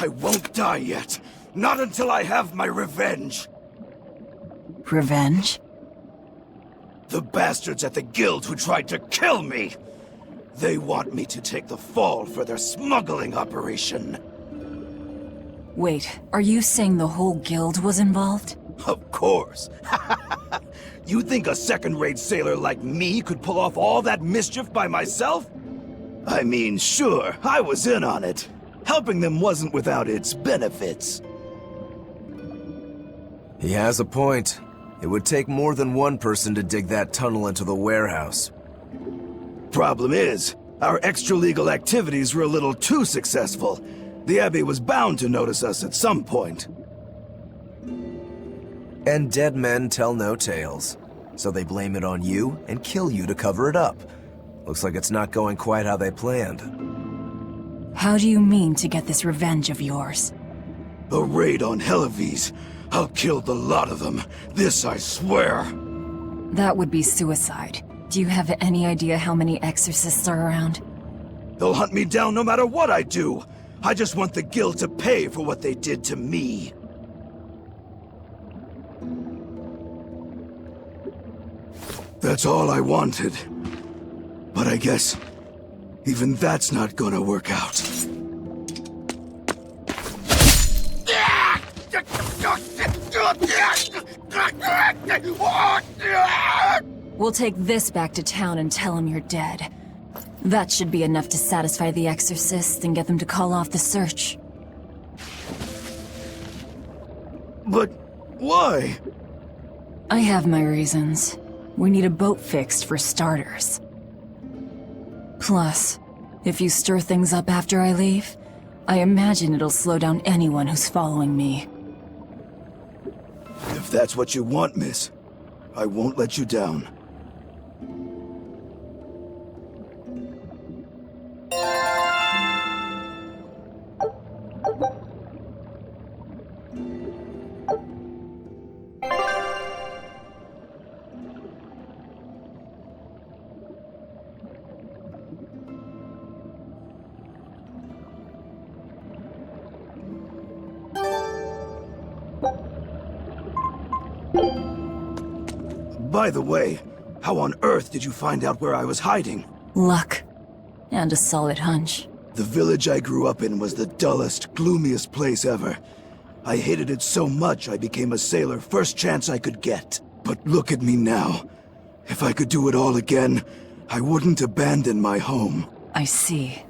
I won't die yet. Not until I have my revenge. Revenge? The bastards at the guild who tried to kill me. They want me to take the fall for their smuggling operation. Wait, are you saying the whole guild was involved? Of course. You think a second-rate sailor like me could pull off all that mischief by myself? I mean, sure, I was in on it. Helping them wasn't without its benefits. He has a point. It would take more than one person to dig that tunnel into the warehouse. Problem is, our extra-legal activities were a little too successful. The Abbey was bound to notice us at some point. And dead men tell no tales. So they blame it on you and kill you to cover it up. Looks like it's not going quite how they planned. How do you mean to get this revenge of yours? A raid on Hellafins. I'll kill the lot of them. This I swear. That would be suicide. Do you have any idea how many exorcists are around? They'll hunt me down no matter what I do. I just want the guild to pay for what they did to me. That's all I wanted. But I guess even that's not gonna work out. We'll take this back to town and tell him you're dead. That should be enough to satisfy the exorcists and get them to call off the search. But why? I have my reasons. We need a boat fixed for starters. Plus, if you stir things up after I leave, I imagine it'll slow down anyone who's following me. If that's what you want, miss, I won't let you down. By the way, how on earth did you find out where I was hiding? Luck. And a solid hunch. The village I grew up in was the dullest, gloomiest place ever. I hated it so much I became a sailor first chance I could get. But look at me now. If I could do it all again, I wouldn't abandon my home. I see.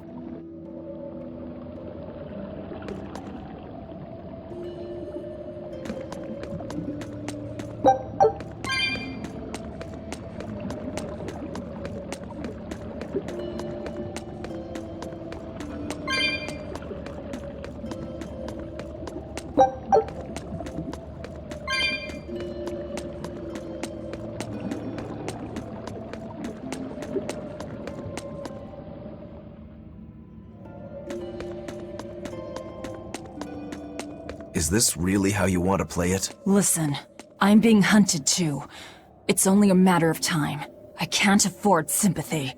Is this really how you want to play it? Listen, I'm being hunted too. It's only a matter of time. I can't afford sympathy.